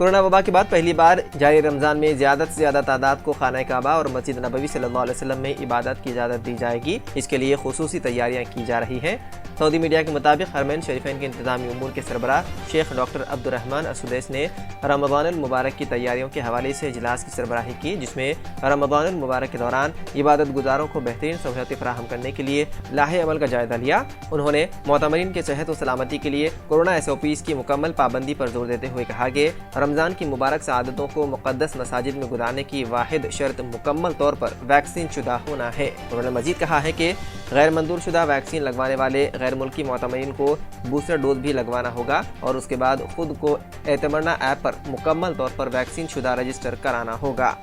Corona वबा के बाद पहली बार जारी रमज़ान में ज़्यादा से ज़्यादा तादाद को खाना काबा और मस्जिद नबवी सल्लल्लाहु अलैहि वसल्लम में इबादत की इजाज़त दी जाएगी। इसके लिए खुसूसी तैयारियाँ की जा रही हैं। सऊदी मीडिया के मुताबिक हरमैन शरीफैन के इंतज़ामी उमूर के सरबराह शेख डॉक्टर अब्दुर्रहमान असुदैस ने रमज़ान मुबारक की तैयारियों के हवाले से इजलास की सरबराही की, जिसमें रमज़ान मुबारक के दौरान इबादत गुजारों को बेहतरीन सहूलियतें फराहम करने के लिए लाहे अमल का जायजा लिया। उन्होंने मोतमरीन के सेहत और सलामती के लिए कोरोना SOPs की मुकम्मल पाबंदी पर जोर देते हुए कहा कि रमज़ान की मुबारक सआदतों को मुक़द्दस मसाजिद में गुजारने की वाहिद शर्त मुकम्मल तौर पर वैक्सीन शुदा होना है। उन्होंने मजीद कहा है कि गैर मंजूर शुदा वैक्सीन लगवाने वाले गैर मुल्की मोतमरीन को बूस्टर डोज भी लगवाना होगा और उसके बाद खुद को एतमरना ऐप पर मुकम्मल तौर पर वैक्सीन शुदा रजिस्टर कराना होगा।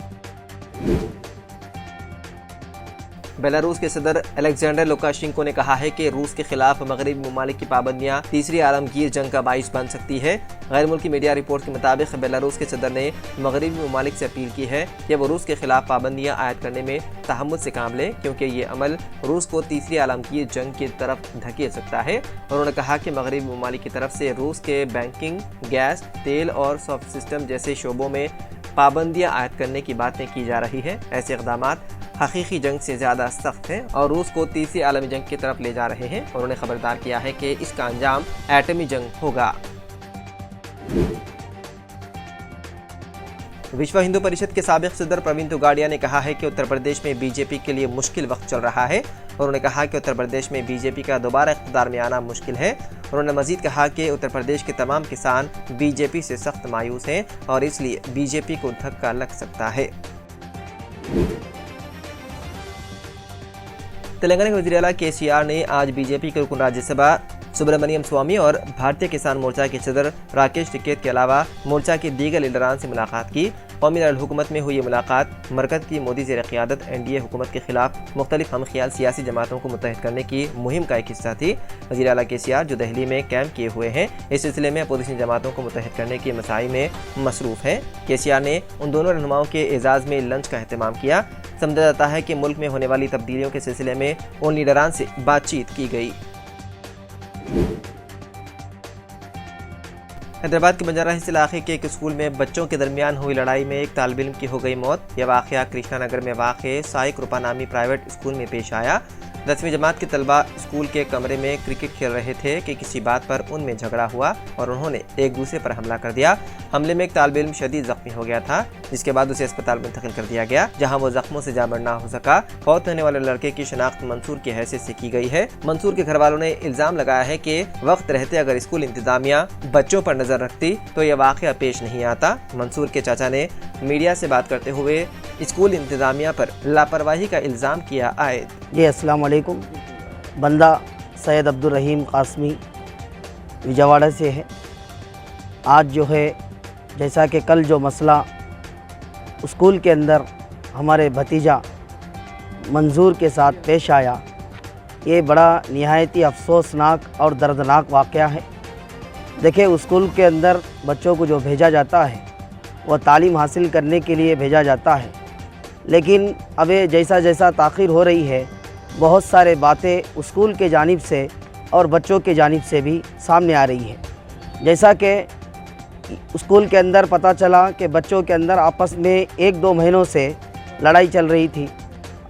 बेलारूस के सदर अलेक्जेंडर लुकाशेंको ने कहा है कि रूस के खिलाफ मगरबी ममालिक की पाबंदियां तीसरी आलमगीर जंग का बाइस बन सकती है। गैर मुल्की मीडिया रिपोर्ट के मुताबिक बेलारूस के सदर ने मगरबी ममालिक से अपील की है कि वो रूस के खिलाफ पाबंदियां आयद करने में तहम्मुल से काम ले, क्योंकि ये अमल रूस को तीसरी आलमगीर जंग की तरफ धकेल सकता है। उन्होंने कहा कि मगरबी ममालिक की तरफ से रूस के बैंकिंग, गैस, तेल और सॉफ्ट सिस्टम जैसे शोबों में पाबंदियां आयद करने की बातें की जा रही है। ऐसे इक़दाम हकीकी जंग से ज़्यादा सख्त हैं और रूस को तीसरी आलमी जंग की तरफ ले जा रहे हैं। उन्होंने खबरदार किया है कि इसका अंजाम एटमी जंग होगा। विश्व हिंदू परिषद के साबिक सदर प्रवीण तोगाड़िया ने कहा है कि उत्तर प्रदेश में बीजेपी के लिए मुश्किल वक्त चल रहा है। उन्होंने कहा कि उत्तर प्रदेश में बीजेपी का दोबारा इक़्तिदार में आना मुश्किल है। उन्होंने मजीद कहा कि उत्तर प्रदेश के तमाम किसान बीजेपी से सख्त मायूस हैं और इसलिए बीजेपी को धक्का लग सकता है। तेलंगाना के वज़ीर आला KCR ने आज बीजेपी के रुकन राज्यसभा सुब्रमण्यम स्वामी और भारतीय किसान मोर्चा के सदर राकेश टिकैत के अलावा मोर्चा के दीगर लीडरान से मुलाकात की। कौमी दारुल-हुकूमत में हुई ये मुलाकात मरकज़ की मोदी ज़ेर क़ियादत NDA हुकूमत के खिलाफ मुख्तलिफ हमख्याल सियासी जमातों को मुत्तहिद करने की मुहिम का एक हिस्सा थी। वज़ीर आला KCR जो दिल्ली में कैंप किए हुए हैं, इस सिलसिले में अपोजिशन जमातों को मुत्तहिद करने की मसाई में मसरूफ़ हैं। KCR ने उन दोनों रहनुमाओं के एजाज़ में लंच का अहतमाम किया। समझा जाता है कि मुल्क में होने वाली तब्दीलियों के सिलसिले में उन लीडरान से बातचीत की गई। हैदराबाद के बंजारा हिल्स इलाके के एक स्कूल में बच्चों के दरमियान हुई लड़ाई में एक तालिब इल्म की हो गई मौत। यह वाक़या कृष्णा नगर में वाक़ साई कृपा नामी प्राइवेट स्कूल में पेश आया। 10वीं जमात के तलबा स्कूल के कमरे में क्रिकेट खेल रहे थे कि किसी बात पर उनमें झगड़ा हुआ और उन्होंने एक दूसरे पर हमला कर दिया। हमले में एक तालिब इल्म शदीद जख्मी हो गया था, जिसके बाद उसे अस्पताल में मुंतकिल कर दिया गया, जहां वो जख्मों से जामर ना हो सका। फौत होने वाले लड़के की शनाख्त मंसूर की हैसियत से की गई है। मंसूर के घर वालों ने इल्ज़ाम लगाया है कि वक्त रहते अगर स्कूल इंतजामिया बच्चों पर नजर रखती तो यह वाक़या पेश नहीं आता। मंसूर के चाचा ने मीडिया से बात करते हुए स्कूल इंतजामिया पर लापरवाही का इल्ज़ाम किया आयद। जी अस्सलाम वालेकुम। बंदा सैयद अब्दुल रहीम कासमी विजयवाड़ा से है। आज जो है जैसा कि कल जो मसला स्कूल के अंदर हमारे भतीजा मंजूर के साथ पेश आया, ये बड़ा निहायती अफसोसनाक और दर्दनाक वाक़या है। देखिए, स्कूल के अंदर बच्चों को जो भेजा जाता है वह तालीम हासिल करने के लिए भेजा जाता है, लेकिन अब जैसा जैसा ताख़ीर हो रही है, बहुत सारे बातें स्कूल के जानिब से और बच्चों के जानिब से भी सामने आ रही है। जैसा कि स्कूल के अंदर पता चला कि बच्चों के अंदर आपस में 1-2 महीनों से लड़ाई चल रही थी,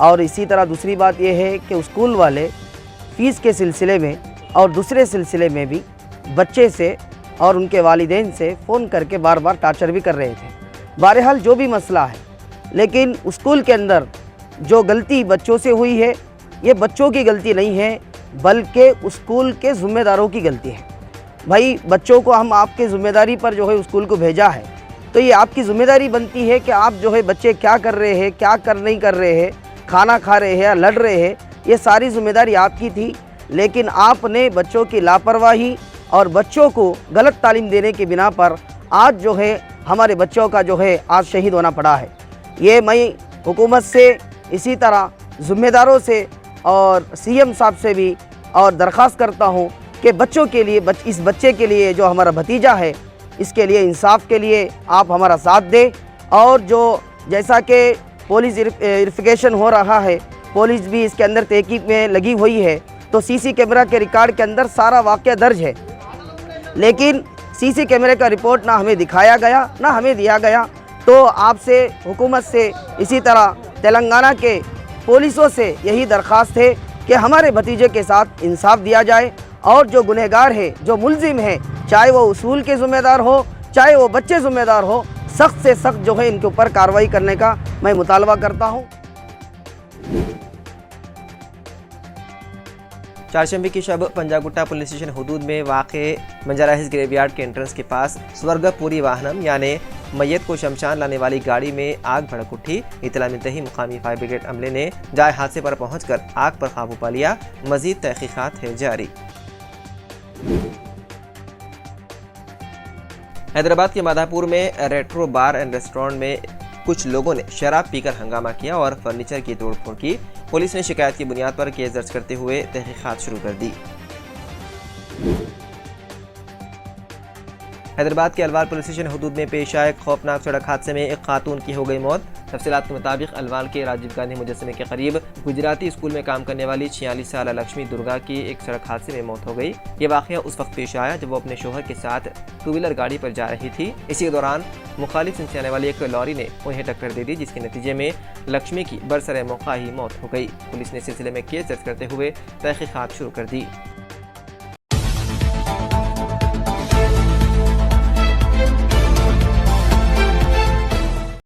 और इसी तरह दूसरी बात यह है कि स्कूल वाले फ़ीस के सिलसिले में और दूसरे सिलसिले में भी बच्चे से और उनके वालिदैन से फ़ोन करके बार बार टार्चर भी कर रहे थे। बहरहाल जो भी मसला है, लेकिन स्कूल के अंदर जो गलती बच्चों से हुई है, ये बच्चों की गलती नहीं है, बल्कि स्कूल के ज़िम्मेदारों की गलती है। भाई, बच्चों को हम आपके ज़िम्मेदारी पर जो है स्कूल को भेजा है, तो ये आपकी ज़िम्मेदारी बनती है कि आप जो है बच्चे क्या कर रहे हैं, क्या नहीं कर रहे हैं, खाना खा रहे हैं या लड़ रहे हैं, ये सारी ज़िम्मेदारी आपकी थी। लेकिन आपने बच्चों की लापरवाही और बच्चों को गलत तालीम देने की बिना पर आज जो है हमारे बच्चों का जो है आज शहीद होना पड़ा है। ये मैं हुकूमत से, इसी तरह ज़िम्मेदारों से और CM साहब से भी और दरख्वास्त करता हूँ कि बच्चों के लिए, इस बच्चे के लिए जो हमारा भतीजा है, इसके लिए इंसाफ के लिए आप हमारा साथ दें। और जो जैसा कि पुलिस वेरिफिकेशन हो रहा है, पुलिस भी इसके अंदर तहकीक में लगी हुई है, तो CC कैमरा के रिकॉर्ड के अंदर सारा वाक़या दर्ज है, लेकिन सीसी कैमरे का रिपोर्ट ना हमें दिखाया गया ना हमें दिया गया। तो आपसे, हुकूमत से, इसी तरह तेलंगाना के पुलिसों से यही दरख्वास्त है कि हमारे भतीजे के साथ इंसाफ दिया जाए और जो गुनहगार है, जो मुलजिम है, चाहे वो उसूल के ज़िम्मेदार हो, चाहे वो बच्चे ज़िम्मेदार हो, सख्त से सख्त जो है इनके ऊपर कार्रवाई करने का मैं मुतालबा करता हूँ। चारशंबे की शब पंजागुट्टा पुलिस स्टेशन हदूद में वाक़े मंजारा हिल्स ग्रेवयार्ड के एंट्रेंस के पास स्वर्गपुरी वाहनम यानी मैयत को शमशान लाने वाली गाड़ी में आग भड़क उठी। इतला मिलते ही मुकामी फायर ब्रिगेड अमले ने जाए हादसे पर पहुंचकर आग पर काबू पा लिया। मजीद तहकीकात है जारी। हैदराबाद के माधापुर में रेट्रो बार एंड रेस्टोरेंट में कुछ लोगों ने शराब पीकर हंगामा किया और फर्नीचर की तोड़फोड़ की। पुलिस ने शिकायत की बुनियाद पर केस दर्ज करते हुए तहकीकात शुरू कर दी। हैदराबाद के अलवार पुलिस स्टेशन हदूद में पेश आए खौफनाक सड़क हादसे में एक खातून की हो गई मौत। तफसीलात के मुताबिक अलवार के राजीव गांधी मुजस्समे के करीब गुजराती स्कूल में काम करने वाली 46 साल लक्ष्मी दुर्गा की एक सड़क हादसे में मौत हो गई। ये वाक़या उस वक्त पेश आया जब वो अपने शोहर के साथ टू व्हीलर गाड़ी पर जा रही थी। इसी दौरान मुखालिफ से आने वाली एक लॉरी ने उन्हें टक्कर दे दी, जिसके नतीजे में लक्ष्मी की बरसरे मौका ही मौत हो गई। पुलिस ने सिलसिले में केस दर्ज करते हुए तहकीकात शुरू कर दी।